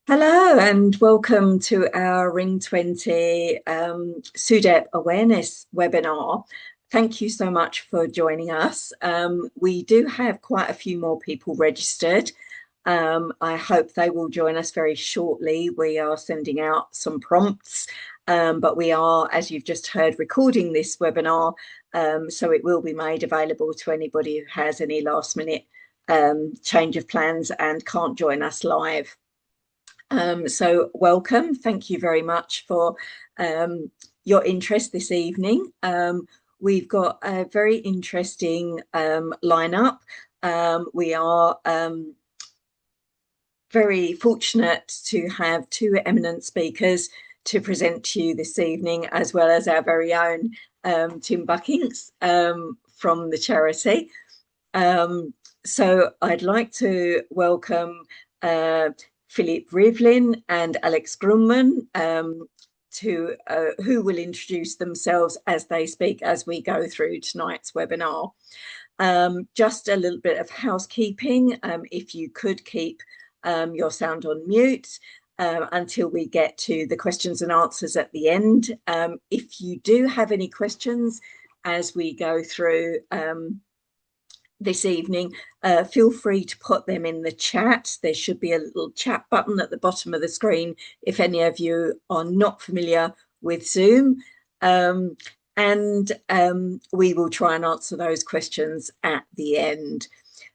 Hello and welcome to our Ring20 SUDEP awareness webinar. Thank you so much for joining us. We do have quite a few more people registered. I hope they will join us very shortly. We are sending out some prompts, but we are, as you've just heard, recording this webinar, so it will be made available to anybody who has any last minute change of plans and can't join us live. So welcome. Thank you very much for your interest this evening. We've got a very interesting lineup. We are very fortunate to have two eminent speakers to present to you this evening, as well as our very own Tim Buckings from the charity. So I'd like to welcome Philippe Ryvlin and Alex Grundmann, who will introduce themselves as they speak as we go through tonight's webinar. Just a little bit of housekeeping. If you could keep your sound on mute until we get to the questions and answers at the end. If you do have any questions as we go through this evening, feel free to put them in the chat. There should be a little chat button at the bottom of the screen if any of you are not familiar with Zoom, and we will try and answer those questions at the end.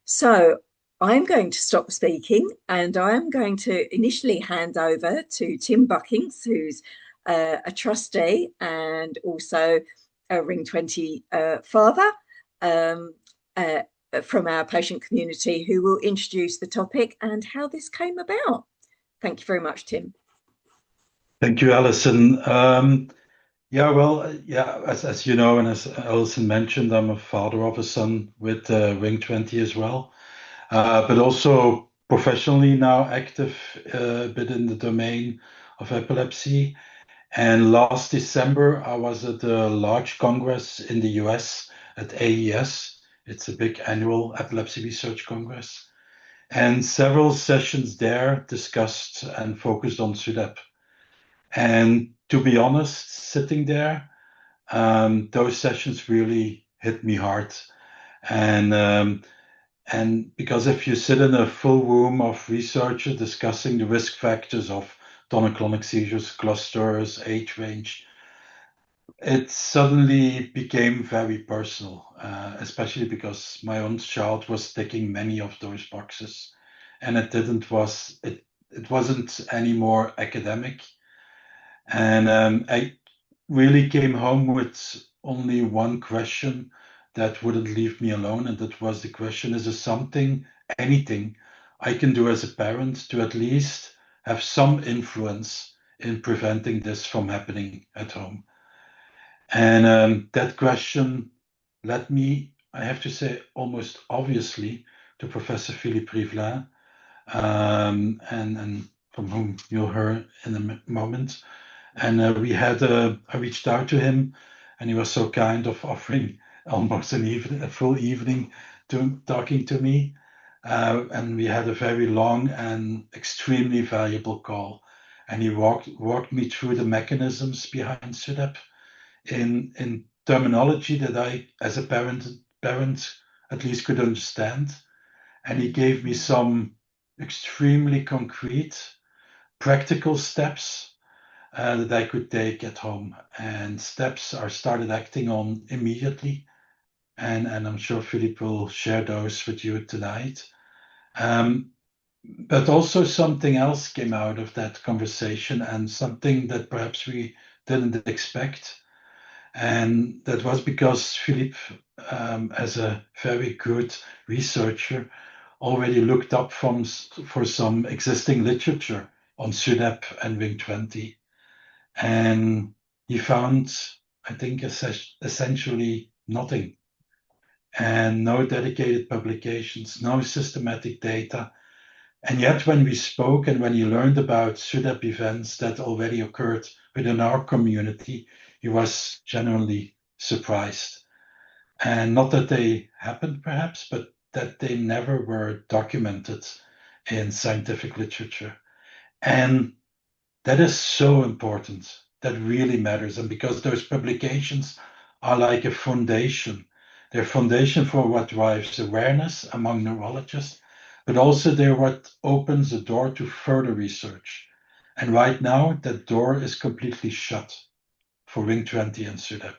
So I'm going to stop speaking and I'm going to initially hand over to Tim Buckings, who's a trustee and also a Ring20 father, from our patient community, who will introduce the topic and how this came about. Thank you very much, Tim. Thank you, Alison. As you know, and as Alison mentioned, I'm a father of a son with Ring20 as well, but also professionally now active a bit in the domain of epilepsy. And last December, I was at a large congress in the US at AES. It's a big annual epilepsy research congress. And several sessions there discussed and focused on SUDEP. And to be honest, sitting there, those sessions really hit me hard. And because if you sit in a full room of researchers discussing the risk factors of tonic-clonic seizures, clusters, age range, it suddenly became very personal, especially because my own child was ticking many of those boxes, and it wasn't any more academic. And I really came home with only one question that wouldn't leave me alone, and that was the question: is there anything I can do as a parent to at least have some influence in preventing this from happening at home? And that question led me, I have to say, almost obviously, to Professor Philippe Ryvlin, and from whom you'll hear in a moment. And I reached out to him, and he was so kind of offering almost a full evening talking to me. And we had a very long and extremely valuable call. And he walked me through the mechanisms behind SUDEP in terminology that I, as a parent at least could understand. And he gave me some extremely concrete, practical steps that I could take at home. And steps I started acting on immediately. And I'm sure Philippe will share those with you tonight. But also something else came out of that conversation, and something that perhaps we didn't expect. And that was because Philippe, as a very good researcher, already looked up for some existing literature on SUDEP and Ring20. And he found, I think, essentially nothing. And no dedicated publications, no systematic data. And yet when we spoke and when he learned about SUDEP events that already occurred within our community, he was genuinely surprised. And not that they happened, perhaps, but that they never were documented in scientific literature. And that is so important. That really matters. And because those publications are like a foundation, they're foundation for what drives awareness among neurologists, but also they're what opens the door to further research. And right now, that door is completely shut for Ring20 and SUDEP.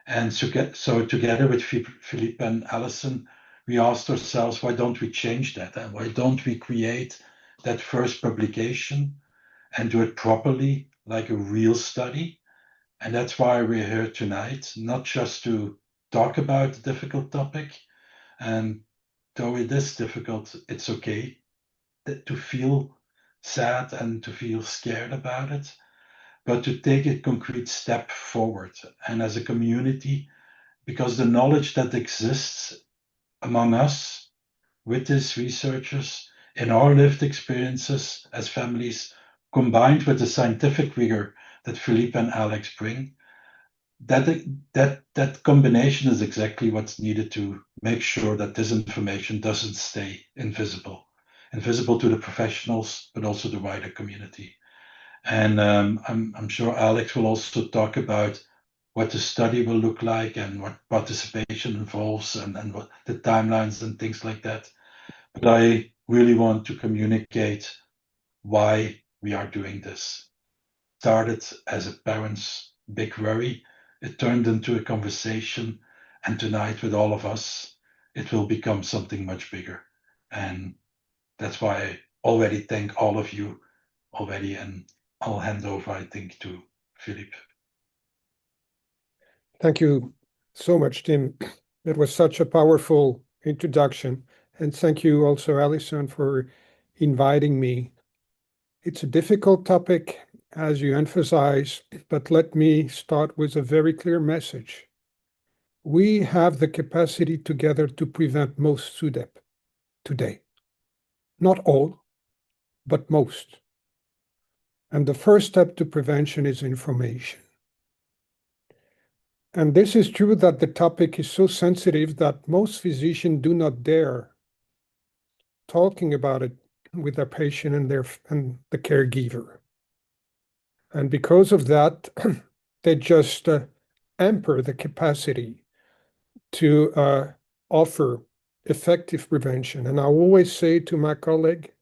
And so together with Philippe and Alison, we asked ourselves, why don't we change that? And why don't we create that first publication and do it properly, like a real study? And that's why we're here tonight, not just to talk about a difficult topic. And though it is difficult, it's okay to feel sad and to feel scared about it, but to take a concrete step forward. And as a community, because the knowledge that exists among us with these researchers in our lived experiences as families, combined with the scientific rigor that Philippe and Alex bring, that combination is exactly what's needed to make sure that this information doesn't stay invisible to the professionals, but also the wider community. And I'm sure Alex will also talk about what the study will look like and what participation involves and what the timelines and things like that. But I really want to communicate why we are doing this. Started as a parent's big worry, it turned into a conversation, and tonight with all of us, it will become something much bigger. And that's why I already thank all of you already, and I'll hand over, I think, to Philippe. Thank you so much, Tim. That was such a powerful introduction. And thank you also, Alison, for inviting me. It's a difficult topic, as you emphasize, but let me start with a very clear message. We have the capacity together to prevent most SUDEP today. Not all, but most. And the first step to prevention is information. And this is true that the topic is so sensitive that most physicians do not dare talking about it with their patient and the caregiver. And because of that, they just hamper the capacity to offer effective prevention. And I always say to my colleague,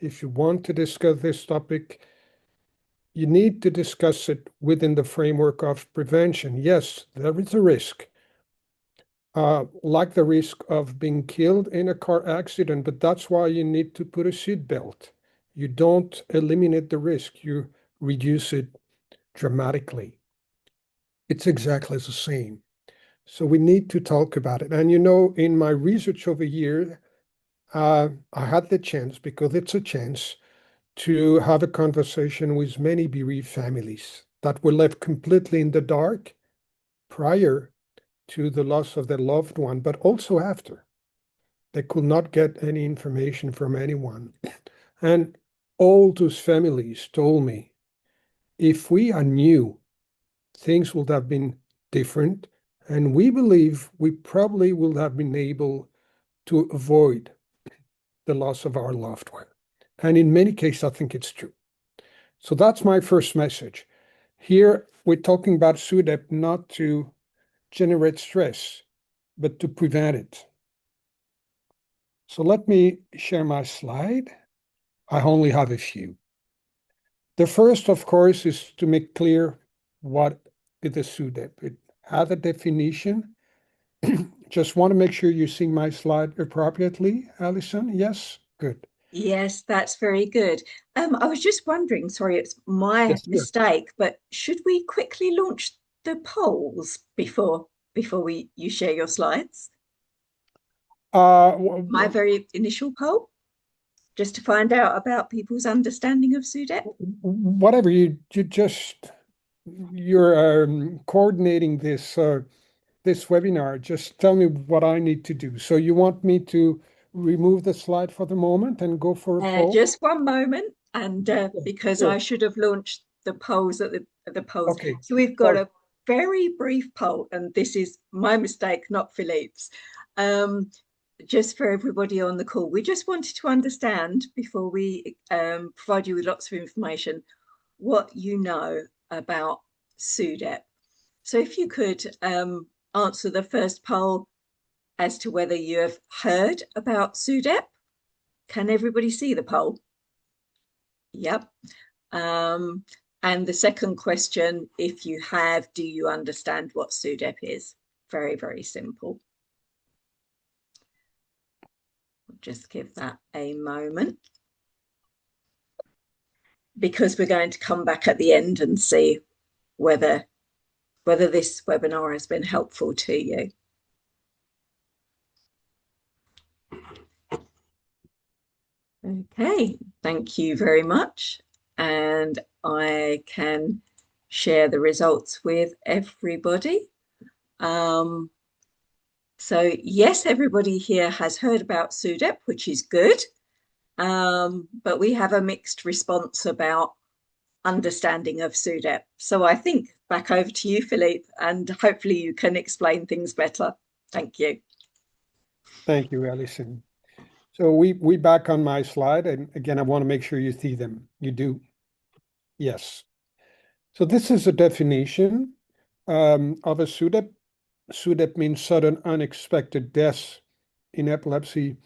if you want to discuss this topic, you need to discuss it within the framework of prevention. Yes, there is a risk, like the risk of being killed in a car accident, but that's why you need to put a seat belt. You don't eliminate the risk, you reduce it dramatically. It's exactly the same. So we need to talk about it. And you know, in my research over here, I had the chance, because it's a chance, to have a conversation with many bereaved families that were left completely in the dark prior to the loss of their loved one, but also after. They could not get any information from anyone. And all those families told me, if we are new, things would have been different, and we believe we probably would have been able to avoid the loss of our loved one. And in many cases, I think it's true. So that's my first message. Here, we're talking about SUDEP not to generate stress, but to prevent it. So let me share my slide. I only have a few. The first, of course, is to make clear what is a SUDEP. It has a definition. Just want to make sure you're seeing my slide appropriately, Alison. Yes? Good. Yes, that's very good. I was just wondering, sorry, it's my Yes, sure. mistake, but should we quickly launch the polls before you share your slides? My very initial poll, just to find out about people's understanding of SUDEP. Whatever, you're coordinating this webinar. Just tell me what I need to do. So you want me to remove the slide for the moment and go for a poll? Just one moment, and because sure. I should have launched the polls at the polls. Okay. So we've got a very brief poll, and this is my mistake, not Philippe's. just for everybody on the call, we just wanted to understand before we provide you with lots of information, what you know about SUDEP. So if you could answer the first poll as to whether you have heard about SUDEP. Can everybody see the poll? Yep. And the second question, if you have, do you understand what SUDEP is? Very, very simple. We'll just give that a moment, because we're going to come back at the end and see whether this webinar has been helpful to you. Okay, thank you very much. And I can share the results with everybody. So yes, everybody here has heard about SUDEP, which is good. But we have a mixed response about understanding of SUDEP. So I think back over to you, Philippe, and hopefully you can explain things better. Thank you. Thank you, Alison. So we back on my slide, and again, I want to make sure you see them. You do? Yes. So this is a definition of a SUDEP. SUDEP means sudden unexpected death in epilepsy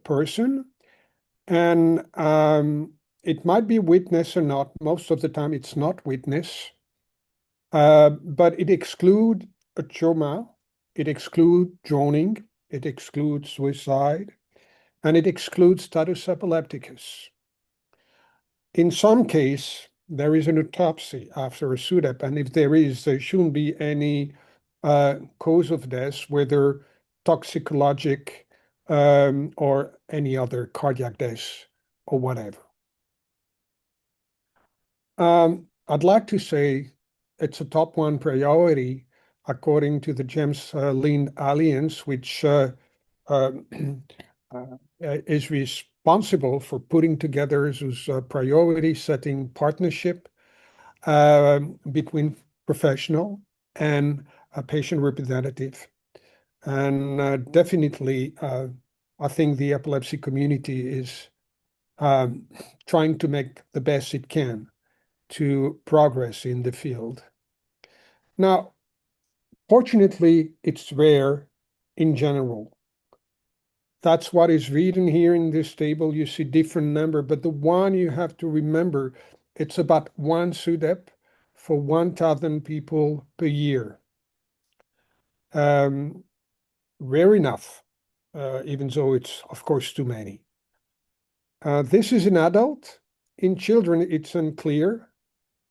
person. And it might be witness or not. Most of the time it's not witness. But it excludes a trauma, it excludes drowning, it excludes suicide, and it excludes status epilepticus. In some case, there is an autopsy after a SUDEP, and if there is, there shouldn't be any cause of death, whether toxicologic or any other cardiac death or whatever. I'd like to say it's a top one priority according to the James Lind Alliance, which is responsible for putting together this priority setting partnership between professional and a patient representative. And definitely, I think the epilepsy community is trying to make the best it can to progress in the field. Now, fortunately, it's rare in general. That's what is written here in this table. You see different number, but the one you have to remember, it's about 1 SUDEP for 1,000 people per year. Rare enough, even though it's, of course, too many. This is an adult. In children, it's unclear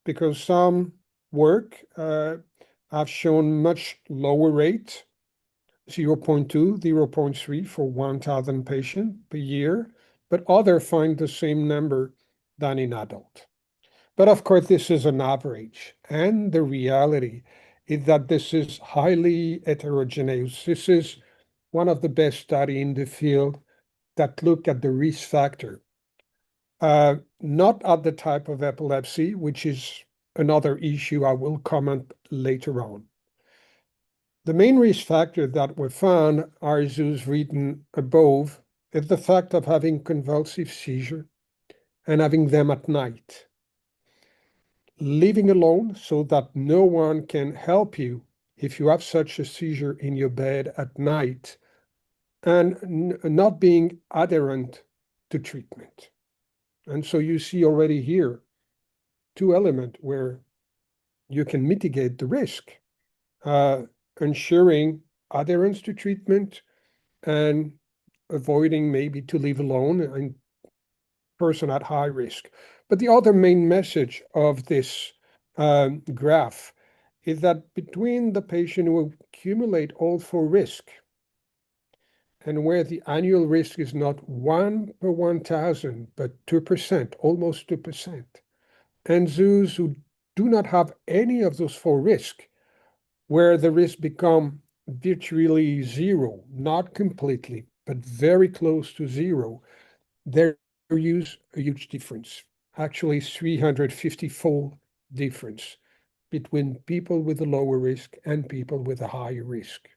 because some work have shown much lower rate, 0.2, 0.3 for 1,000 patients per year, but others find the same number than in adult. But of course, this is an average. And the reality is that this is highly heterogeneous. This is one of the best studies in the field that look at the risk factor. Not at the type of epilepsy, which is another issue I will comment later on. The main risk factors that were found are those written above, is the fact of having convulsive seizure and having them at night. Living alone so that no one can help you if you have such a seizure in your bed at night, and not being adherent to treatment. And so you see already here 2 elements where you can mitigate the risk, ensuring adherence to treatment and avoiding maybe to live alone and person at high risk. But the other main message of this graph is that between the patient who accumulate all 4 risk and where the annual risk is not 1 per 1,000, but 2%, almost 2%, and those who do not have any of those 4 risks, where the risk become virtually 0, not completely, but very close to 0, there is a huge difference, actually 350-fold difference between people with a lower risk and people with a higher risk.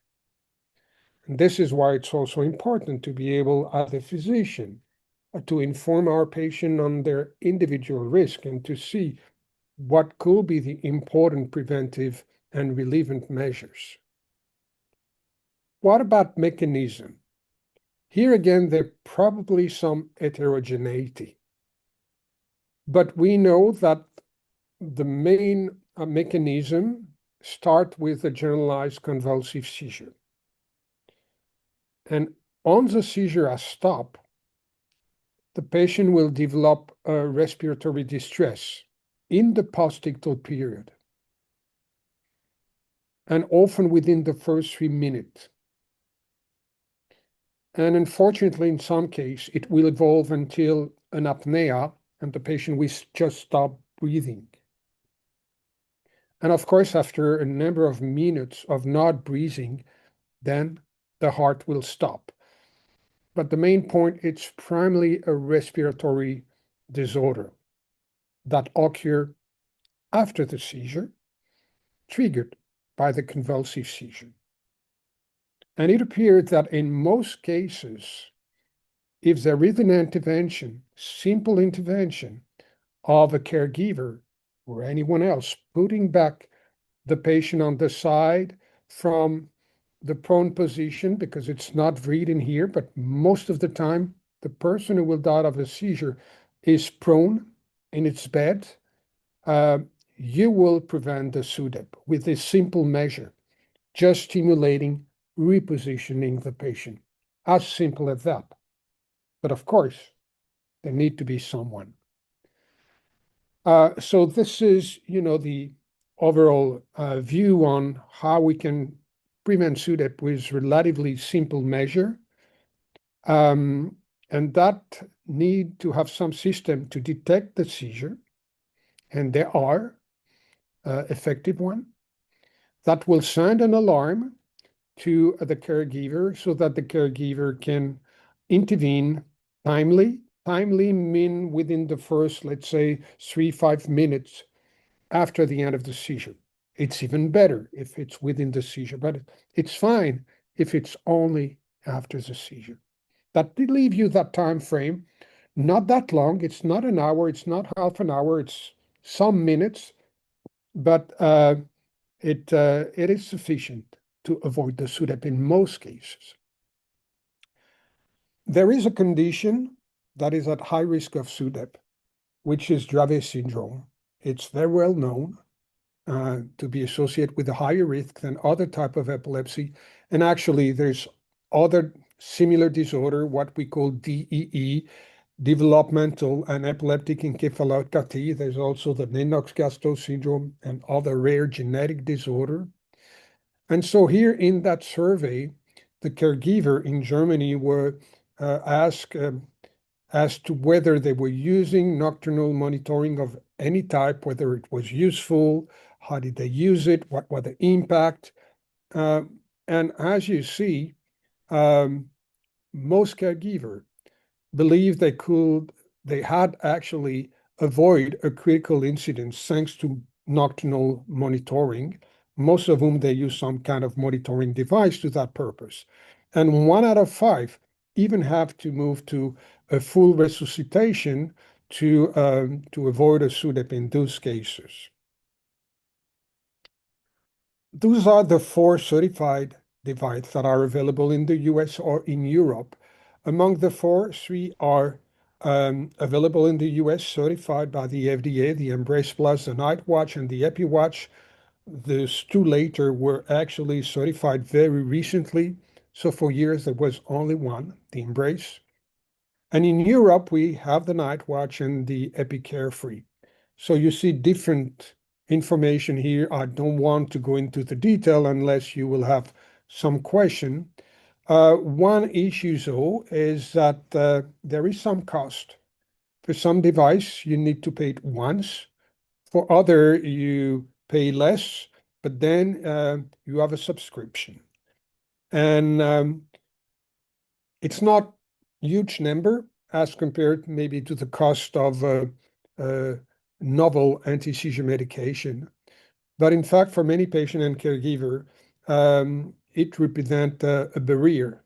And this is why it's also important to be able, as a physician, to inform our patient on their individual risk and to see what could be the important preventive and relevant measures. What about mechanism? Here again, there probably some heterogeneity, but we know that the main mechanism start with a generalized convulsive seizure. And on the seizure as stop, the patient will develop a respiratory distress in the postictal period, and often within the first 3 minutes. And unfortunately, in some cases, it will evolve until an apnea, and the patient will just stop breathing. And of course, after a number of minutes of not breathing, then the heart will stop. But the main point, it's primarily a respiratory disorder that occurs after the seizure, triggered by the convulsive seizure. And it appears that in most cases, if there is an intervention, simple intervention of a caregiver or anyone else, putting back the patient on the side from the prone position, because it's not breathing here, but most of the time, the person who will die of a seizure is prone in its bed, you will prevent the SUDEP with this simple measure, just stimulating, repositioning the patient. As simple as that. But of course, there need to be someone. So this is, the overall view on how we can prevent SUDEP with relatively simple measure. And that need to have some system to detect the seizure. And there are effective one that will send an alarm to the caregiver so that the caregiver can intervene timely. Timely mean within the first, let's say, 3-5 minutes after the end of the seizure. It's even better if it's within the seizure, but it's fine if it's only after the seizure. That did leave you that time frame, not that long. It's not an hour, it's not half an hour, it's some minutes, but it is sufficient to avoid the SUDEP in most cases. There is a condition that is at high risk of SUDEP, which is Dravet syndrome. It's very well known to be associated with a higher risk than other type of epilepsy. And actually, there's other similar disorder, what we call DEE, developmental and epileptic encephalopathy. There's also the Lennox-Gastaut syndrome and other rare genetic disorder. And so here in that survey, the caregiver in Germany were asked as to whether they were using nocturnal monitoring of any type, whether it was useful, how did they use it, what was the impact. And as you see, most caregivers believe they had actually avoid a critical incident thanks to nocturnal monitoring, most of whom they use some kind of monitoring device to that purpose. And 1 out of 5 even have to move to a full resuscitation to avoid a SUDEP in those cases. Those are the 4 certified devices that are available in the US or in Europe. Among the 4, 3 are available in the US, certified by the FDA, the Embrace Plus, the Night Watch, and the EpiWatch. Those 2 later were actually certified very recently. So for years, there was only one, the Embrace. And in Europe, we have the Night Watch and the EpiCarefree. So you see different information here. I don't want to go into the detail unless you will have some question. One issue, though, is that there is some cost. For some device, you need to pay it once. For other, you pay less, but then you have a subscription. And it's not a huge number as compared maybe to the cost of novel anti-seizure medication. But in fact, for many patients and caregiver, it represents a barrier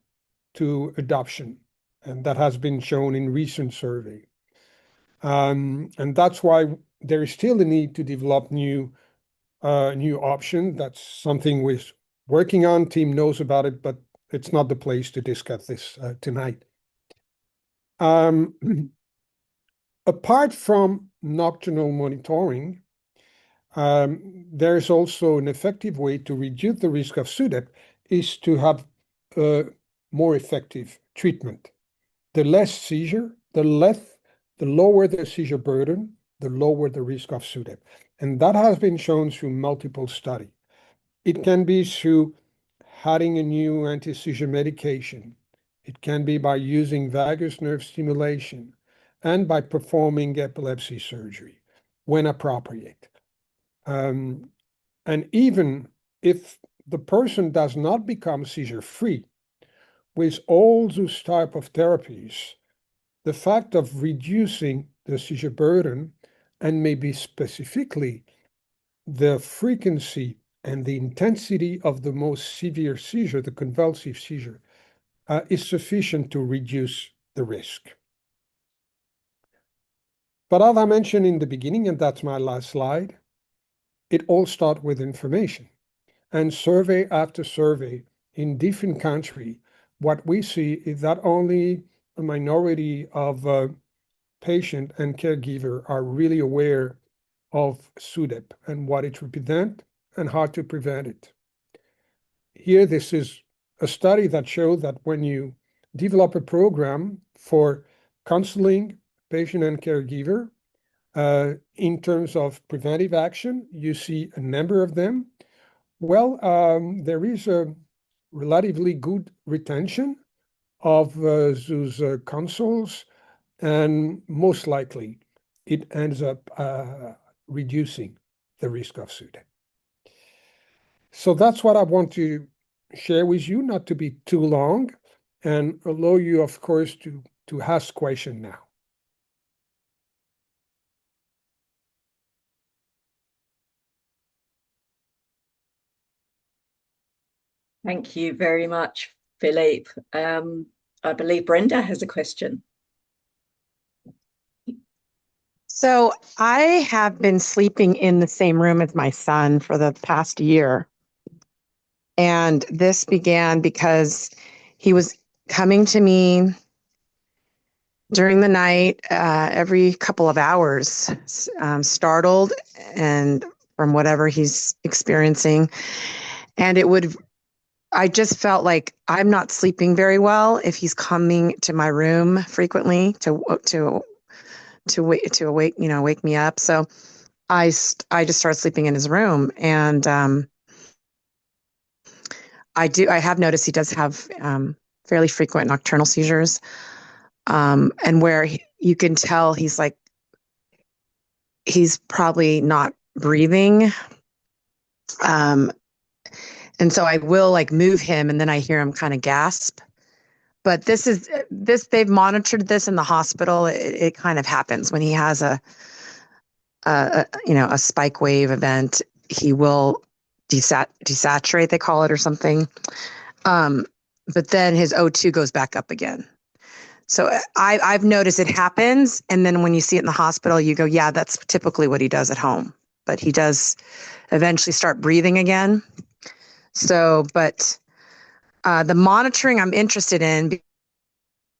to adoption, and that has been shown in recent survey. And that's why there is still a need to develop new option. That's something we're working on. Team knows about it, but it's not the place to discuss this tonight. Apart from nocturnal monitoring, there's also an effective way to reduce the risk of SUDEP is to have more effective treatment. The less seizure, the lower the seizure burden, the lower the risk of SUDEP. And that has been shown through multiple studies. It can be through adding a new anti-seizure medication. It can be by using vagus nerve stimulation and by performing epilepsy surgery when appropriate. And even if the person does not become seizure-free, with all those type of therapies, the fact of reducing the seizure burden and maybe specifically the frequency and the intensity of the most severe seizure, the convulsive seizure, is sufficient to reduce the risk. But as I mentioned in the beginning, and that's my last slide, it all starts with information. And survey after survey in different countries, what we see is that only a minority of patient and caregiver are really aware of SUDEP and what it represents and how to prevent it. Here, this is a study that shows that when you develop a program for counseling patient and caregiver, in terms of preventive action, you see a number of them. Well, there is a relatively good retention of those consoles, and most likely it ends up reducing the risk of SUDEP. So that's what I want to share with you, not to be too long, and allow you, of course, to ask questions now. Thank you very much, Philippe. I believe Brenda has a question. So I have been sleeping in the same room as my son for the past year. And this began because he was coming to me during the night, every couple of hours, startled and from whatever he's experiencing. And I just felt like I'm not sleeping very well if he's coming to my room frequently to wake me up. So I just started sleeping in his room, and I have noticed he does have fairly frequent nocturnal seizures, and where you can tell he's probably not breathing. And so I will move him, and then I hear him kind of gasp. But they've monitored this in the hospital. It kind of happens when he has a spike wave event. He will desaturate, they call it, or something. But then his O2 goes back up again. So I've noticed it happens. And then when you see it in the hospital, you go, yeah, that's typically what he does at home. But he does eventually start breathing again. So, but the monitoring I'm interested in,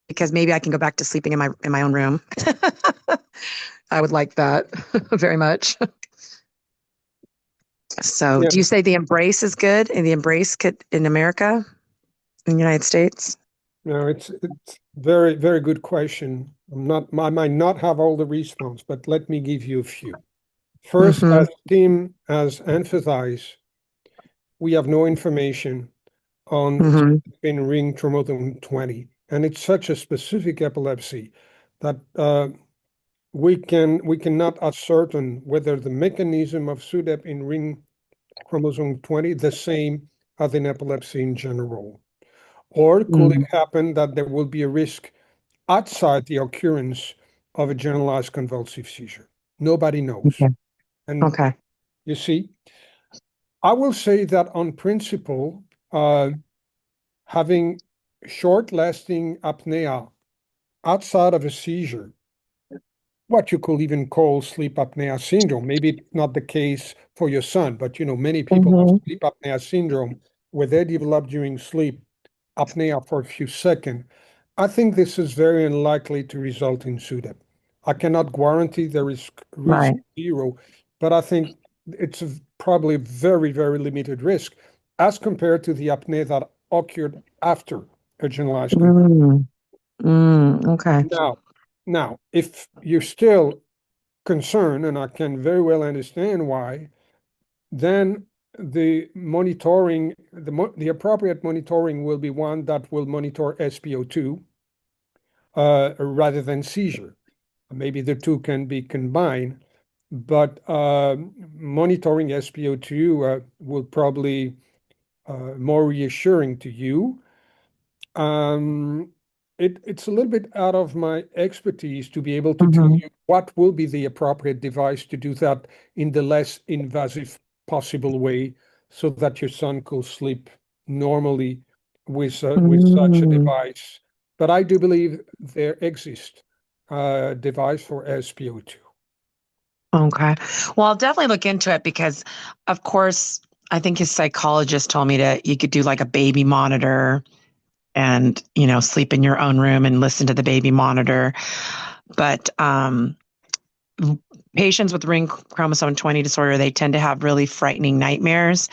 because maybe I can go back to sleeping in my own room. I would like that very much. So, yeah. Do you say the Embrace is good? And the Embrace kit in America, in the United States? No, it's very, very good question. I might not have all the response, but let me give you a few. First, as Tim has emphasized, we have no information on in Ring20, and it's such a specific epilepsy that we cannot ascertain whether the mechanism of SUDEP in ring chromosome 20 the same as in epilepsy in general, or could it happen that there will be a risk outside the occurrence of a generalized convulsive seizure? Nobody knows. Okay. And you see, I will say that on principle, having short-lasting apnea outside of a seizure, what you could even call sleep apnea syndrome. Maybe not the case for your son, but many people have sleep apnea syndrome where they develop during sleep apnea for a few seconds. I think this is very unlikely to result in SUDEP. I cannot guarantee there is risk zero, but I think it's probably a very, very limited risk as compared to the apnea that occurred after a generalized concussion. Okay. Now, if you're still concerned, and I can very well understand why, then the monitoring, the appropriate monitoring will be one that will monitor SpO2 rather than seizure. Maybe the two can be combined, but monitoring SpO2 will probably more reassuring to you. It's a little bit out of my expertise to be able to tell you what will be the appropriate device to do that in the less invasive possible way so that your son could sleep normally with such a device. But I do believe there exists a device for SpO2. Okay. Well, I'll definitely look into it because, of course, I think his psychologist told me you could do like a baby monitor and, sleep in your own room and listen to the baby monitor. But patients with ring chromosome 20 disorder, they tend to have really frightening nightmares.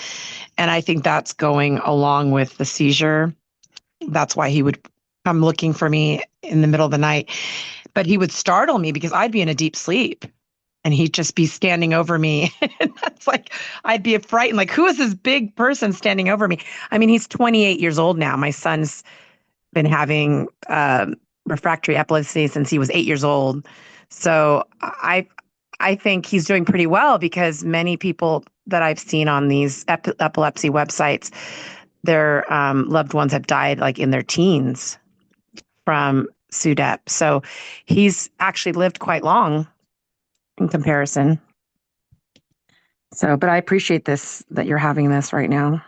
And I think that's going along with the seizure. That's why he would come looking for me in the middle of the night. But he would startle me because I'd be in a deep sleep and he'd just be standing over me. And that's like, I'd be frightened. Like, who is this big person standing over me? I mean, he's 28 years old now. My son's been having refractory epilepsy since he was 8 years old. So I think he's doing pretty well because many people that I've seen on these epilepsy websites, their loved ones have died like in their teens from SUDEP. So he's actually lived quite long in comparison. So, but I appreciate this, that you're having this right now.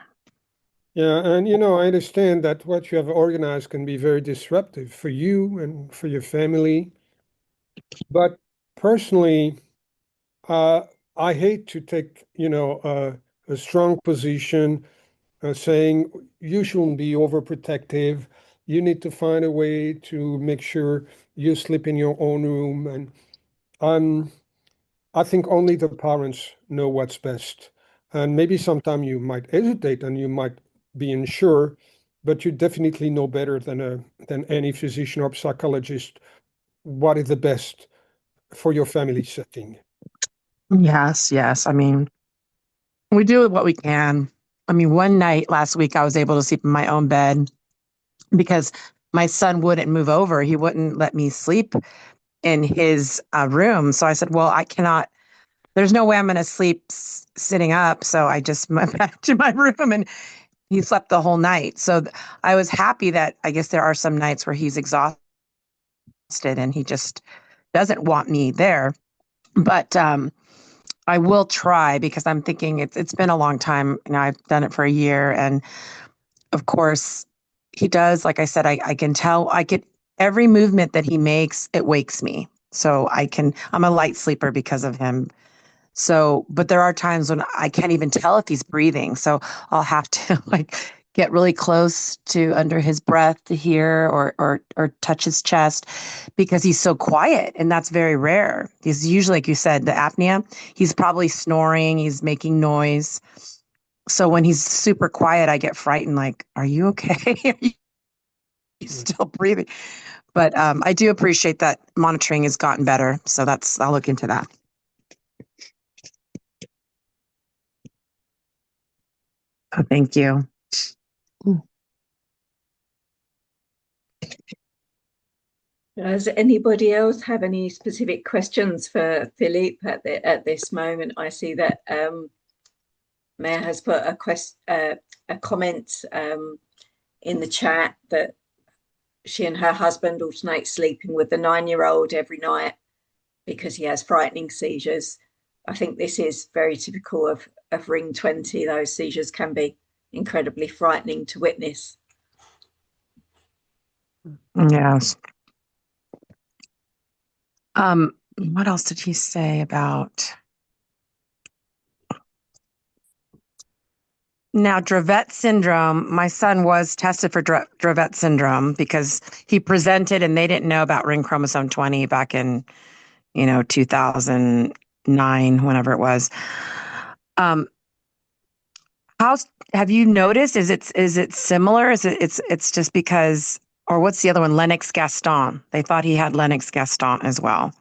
Yeah, and I understand that what you have organized can be very disruptive for you and for your family. But personally, I hate to take, a strong position saying you shouldn't be overprotective. You need to find a way to make sure you sleep in your own room. And I think only the parents know what's best. And maybe sometime you might hesitate and you might be unsure, but you definitely know better than any physician or psychologist what is the best for your family setting. Yes. I mean, we do what we can. I mean, one night last week, I was able to sleep in my own bed because my son wouldn't move over. He wouldn't let me sleep in his room. So I said, well, I cannot, there's no way I'm going to sleep sitting up. So I just went back to my room and he slept the whole night. So I was happy that I guess there are some nights where he's exhausted and he just doesn't want me there. But I will try because I'm thinking it's been a long time. I've done it for a year. And of course, he does, like I said, I can tell, I get every movement that he makes, it wakes me. So I'm a light sleeper because of him. So, but there are times when I can't even tell if he's breathing. So I'll have to get really close to under his breath to hear or touch his chest because he's so quiet. And that's very rare. He's usually, like you said, the apnea, he's probably snoring, he's making noise. So when he's super quiet, I get frightened. Like, are you okay? Are you still breathing? But I do appreciate that monitoring has gotten better. So I'll look into that. Oh, thank you. Does anybody else have any specific questions for Philippe at this moment? I see that Maya has put a comment in the chat that she and her husband alternate sleeping with the 9-year-old every night because he has frightening seizures. I think this is very typical of Ring20. Those seizures can be incredibly frightening to witness. Yes. What else did he say about? Now, Dravet syndrome, my son was tested for Dravet syndrome because he presented and they didn't know about ring chromosome 20 back in, 2009, whenever it was. Have you noticed, is it similar? It's just because, or what's the other one? Lennox-Gastaut. They thought he had Lennox-Gastaut as well.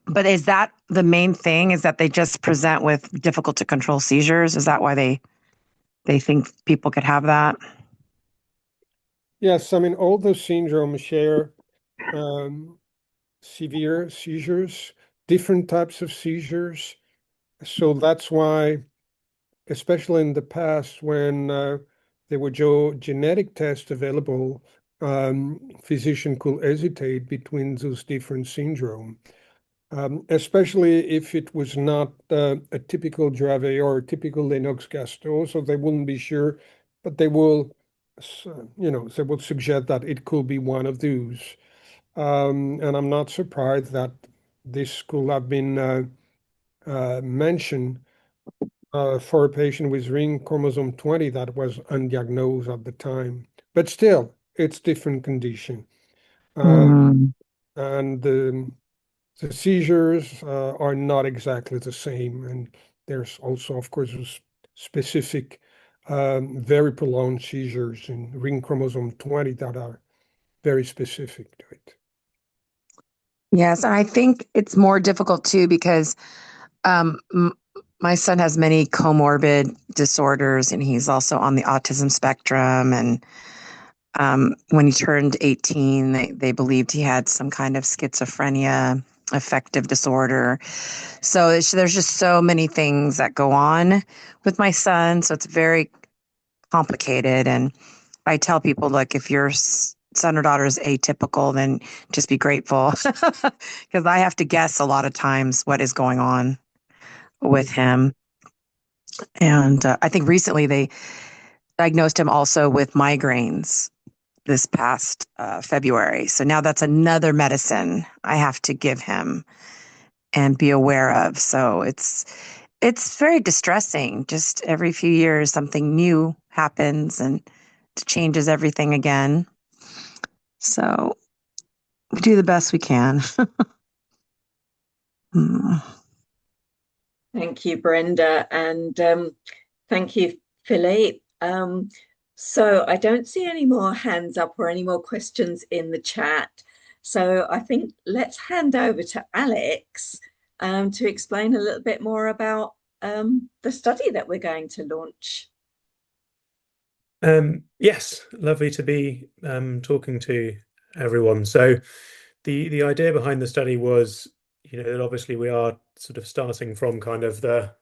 But is that the main thing, is that they just present with difficult to control seizures? Is that why they think people could have that? Yes, I mean, all those syndromes share severe seizures, different types of seizures. So that's why, especially in the past when there were genetic tests available, physician could hesitate between those different syndromes. Especially if it was not a typical Dravet or a typical Lennox-Gastaut, so they wouldn't be sure, but they will, they will suggest that it could be one of those. And I'm not surprised that this could have been mentioned for a patient with ring chromosome 20 that was undiagnosed at the time. But still, it's different condition. And the seizures are not exactly the same. And there's also, of course, specific, very prolonged seizures in ring chromosome 20 that are very specific to it. Yes, and I think it's more difficult too because my son has many comorbid disorders, and he's also on the autism spectrum. And when he turned 18, they believed he had some kind of schizophrenia, affective disorder. So there's just so many things that go on with my son. So it's very complicated. And I tell people, look, if your son or daughter is atypical, then just be grateful because I have to guess a lot of times what is going on with him. And I think recently they diagnosed him also with migraines this past February. So now that's another medicine I have to give him and be aware of. So it's very distressing. Just every few years, something new happens and it changes everything again. So we do the best we can. Thank you, Brenda, and thank you, Philippe. So I don't see any more hands up or any more questions in the chat. So I think let's hand over to Alex to explain a little bit more about the study that we're going to launch. Yes, lovely to be talking to everyone. So the idea behind the study was, that obviously we are sort of starting from kind of the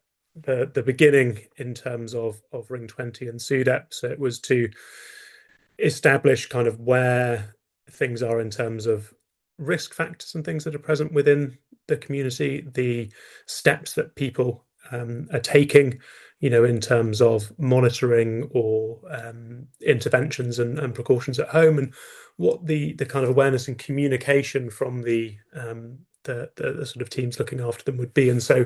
beginning in terms of Ring20 and SUDEP. So it was to establish kind of where things are in terms of risk factors and things that are present within the community, the steps that people are taking, in terms of monitoring or interventions and precautions at home, and what the kind of awareness and communication from the sort of teams looking after them would be. And so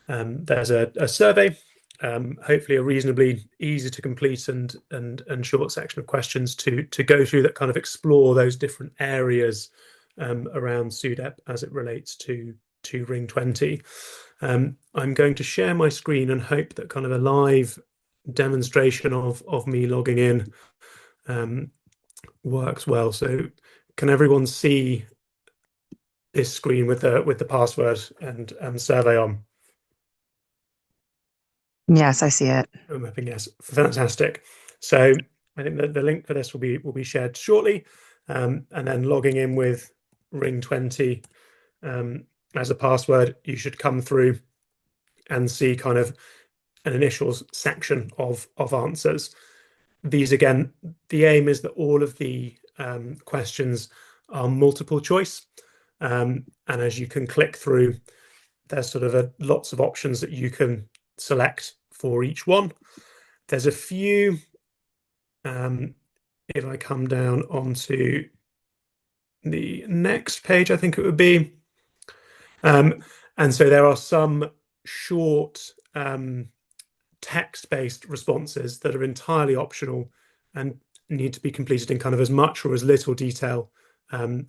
there's a survey, hopefully a reasonably easy to complete and short section of questions to go through that kind of explore those different areas around SUDEP as it relates to Ring20. I'm going to share my screen and hope that kind of a live demonstration of me logging in works well. So can everyone see this screen with the password and survey on? Yes, I see it. I'm hoping yes. Fantastic. So I think that the link for this will be shared shortly, and then logging in with Ring20 as a password, you should come through and see kind of an initial section of answers. These, again, the aim is that all of the questions are multiple choice, and as you can click through, there's sort of lots of options that you can select for each one. There's a few, if I come down onto the next page, I think it would be. And so there are some short text-based responses that are entirely optional and need to be completed in kind of as much or as little detail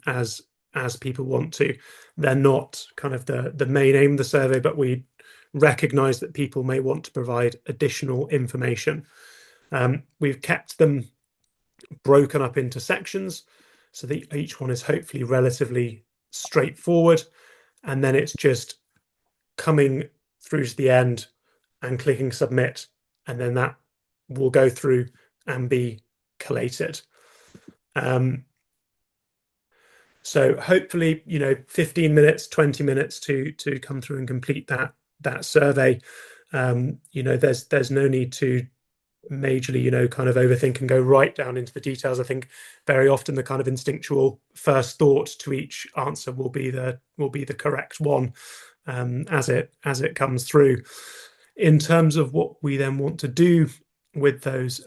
as people want to. They're not kind of the main aim of the survey, but we recognize that people may want to provide additional information. We've kept them broken up into sections so that each one is hopefully relatively straightforward, and then it's just coming through to the end and clicking submit, and then that will go through and be collated. So hopefully, 15 minutes, 20 minutes to come through and complete that survey. There's no need to majorly, kind of overthink and go right down into the details. I think very often the kind of instinctual first thought to each answer will be the correct one as it comes through. In terms of what we then want to do with those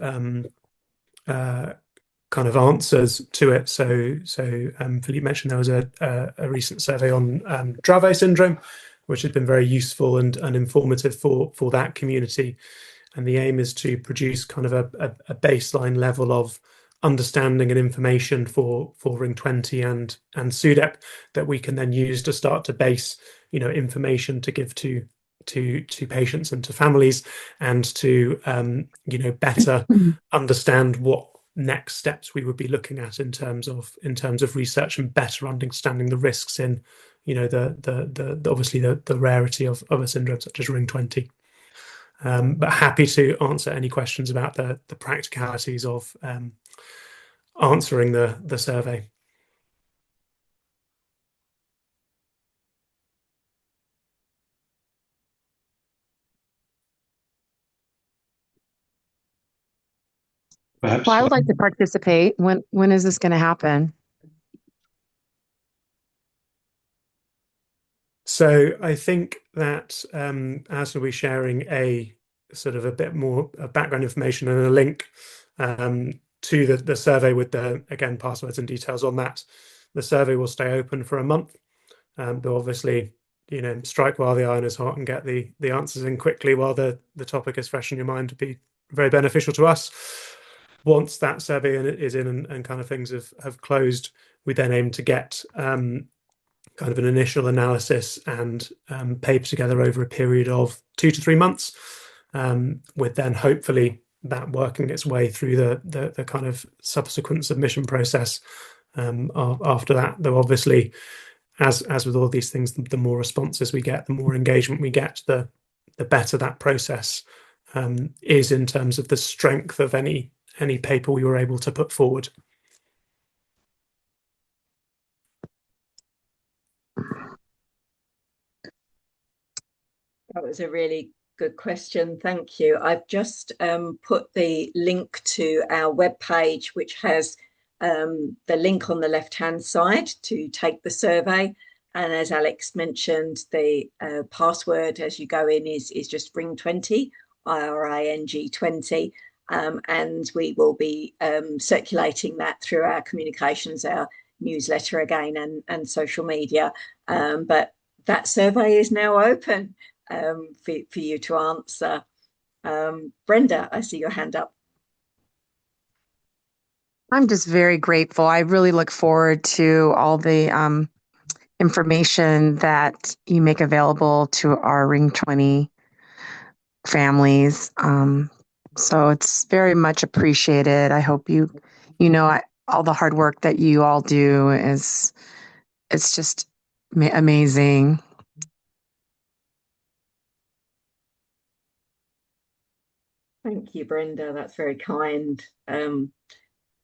kind of answers to it. So Philippe mentioned there was a recent survey on Dravet syndrome, which has been very useful and informative for that community. And the aim is to produce kind of a baseline level of understanding and information for Ring20 and SUDEP that we can then use to start to base, information to give to patients and to families, and to better understand what next steps we would be looking at in terms of research, and better understanding the risks in the obviously the rarity of a syndrome such as Ring20. But happy to answer any questions about the practicalities of answering the survey. Perhaps. Well, I would like to participate. When is this going to happen? So I think that as we'll be sharing a sort of a bit more background information and a link to the survey with the, again, passwords and details on that. The survey will stay open for a month, but obviously, strike while the iron is hot and get the answers in quickly while the topic is fresh in your mind would be very beneficial to us. Once that survey is in and kind of things have closed, we then aim to get kind of an initial analysis and paper together over a period of 2 to 3 months, with then hopefully that working its way through the kind of subsequent submission process after that. Though obviously, as with all these things, the more responses we get, the more engagement we get, the better that process is in terms of the strength of any paper we were able to put forward. That was a really good question. Thank you. I've just put the link to our webpage, which has the link on the left-hand side to take the survey. And as Alex mentioned, the password as you go in is just Ring20, IRING20. And we will be circulating that through our communications, our newsletter again, and social media. But that survey is now open for you to answer. Brenda, I see your hand up. I'm just very grateful. I really look forward to all the information that you make available to our Ring20 families. So it's very much appreciated. I hope all the hard work that you all do it's just amazing. Thank you, Brenda. That's very kind.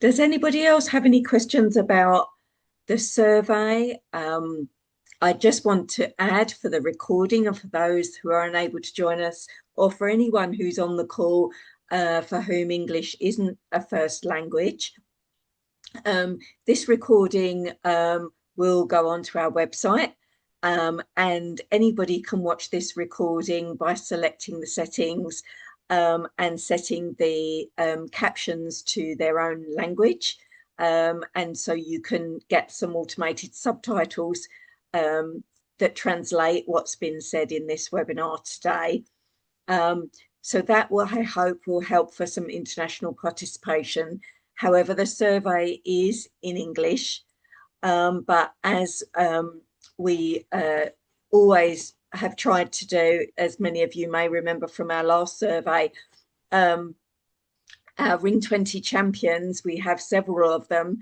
Does anybody else have any questions about the survey? I just want to add, for the recording and for those who are unable to join us, or for anyone who's on the call for whom English isn't a first language, this recording will go onto our website, and anybody can watch this recording by selecting the settings and setting the captions to their own language. And so you can get some automated subtitles that translate what's been said in this webinar today. So that will, I hope, will help for some international participation. However, the survey is in English, but as we always have tried to do, as many of you may remember from our last survey, our Ring20 champions, we have several of them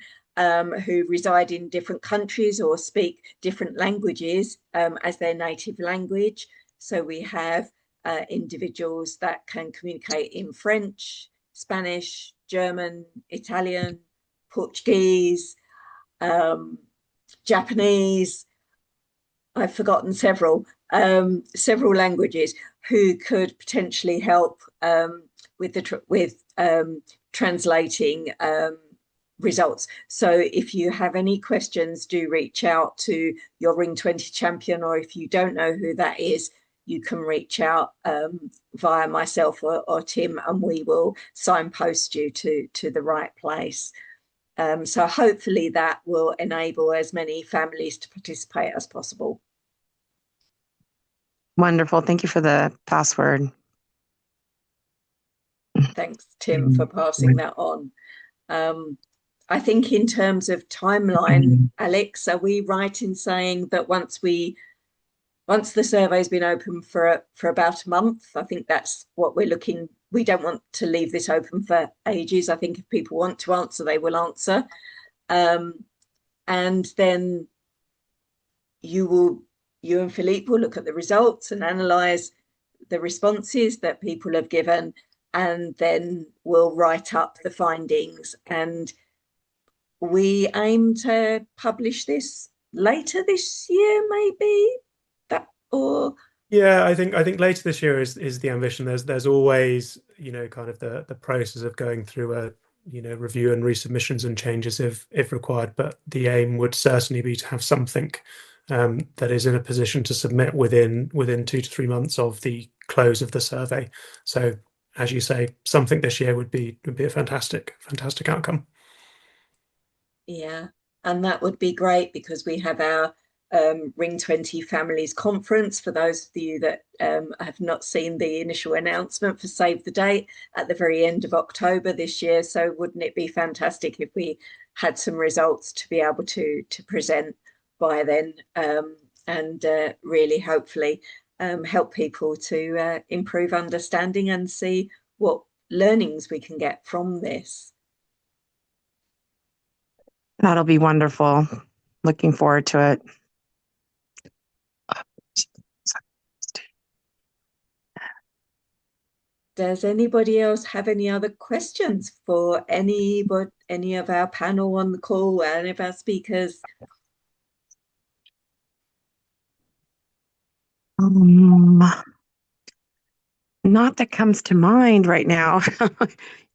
who reside in different countries or speak different languages as their native language. So we have individuals that can communicate in French, Spanish, German, Italian, Portuguese, Japanese. I've forgotten several languages who could potentially help with translating results. So if you have any questions, do reach out to your Ring20 champion, or if you don't know who that is, you can reach out via myself or Tim, and we will signpost you to the right place. So hopefully that will enable as many families to participate as possible. Wonderful. Thank you for the password. Thanks, Tim, for passing that on. I think in terms of timeline, Alex, are we right in saying that once the survey's been open for about a month, I think that's what we're looking. We don't want to leave this open for ages. I think if people want to answer, they will answer. And then you and Philippe will look at the results and analyse the responses that people have given, and then we'll write up the findings. And we aim to publish this later this year, maybe. Yeah, I think later this year is the ambition. There's always, kind of the process of going through a review and resubmissions and changes if required, but the aim would certainly be to have something that is in a position to submit within 2 to 3 months of the close of the survey. So as you say, something this year would be a fantastic outcome. Yeah, and that would be great, because we have our Ring20 Families Conference. For those of you that have not seen the initial announcement for Save the Date, at the very end of October this year. So wouldn't it be fantastic if we had some results to be able to present by then, and really hopefully help people to improve understanding and see what learnings we can get from this. That'll be wonderful. Looking forward to it. Does anybody else have any other questions for any of our panel on the call, any of our speakers? Not that comes to mind right now.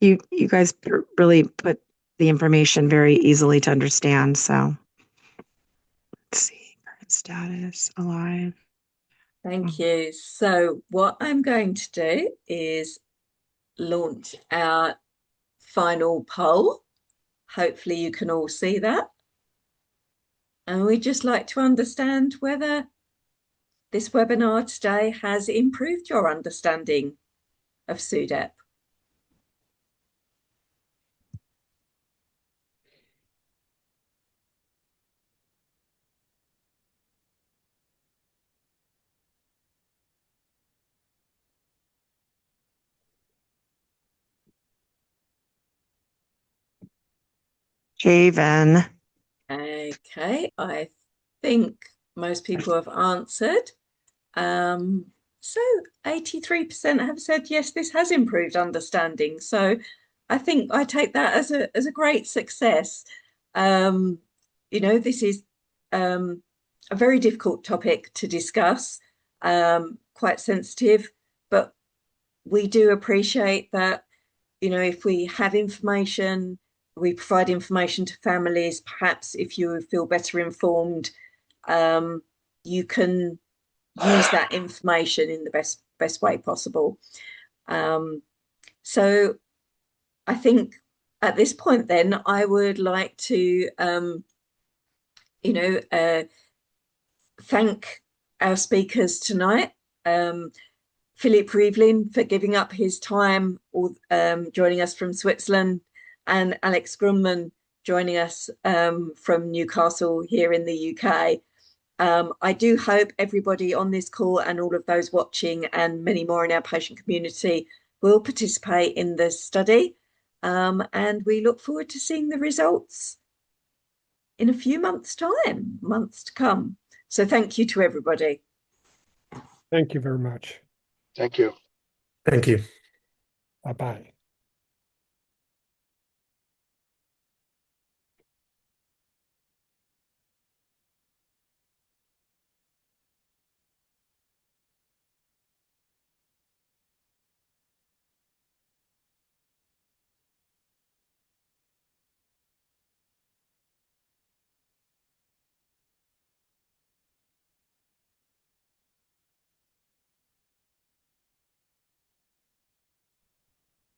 You guys really put the information very easily to understand. So let's see, current status, alive. Thank you. So what I'm going to do is launch our final poll. Hopefully you can all see that. And we'd just like to understand whether this webinar today has improved your understanding of SUDEP. Javen. Okay, I think most people have answered. So 83% have said yes, this has improved understanding. So I think I take that as a great success. This is a very difficult topic to discuss, quite sensitive, but we do appreciate that, if we have information, we provide information to families. Perhaps if you feel better informed, you can use that information in the best way possible. So I think at this point then I would like to, thank our speakers tonight. Philippe Ryvlin for giving up his time, joining us from Switzerland, and Alex Grundmann joining us from Newcastle here in the UK. I do hope everybody on this call and all of those watching and many more in our patient community will participate in this study. And we look forward to seeing the results in a few months' time, months to come. So thank you to everybody. Thank you very much. Thank you. Thank you. Bye-bye.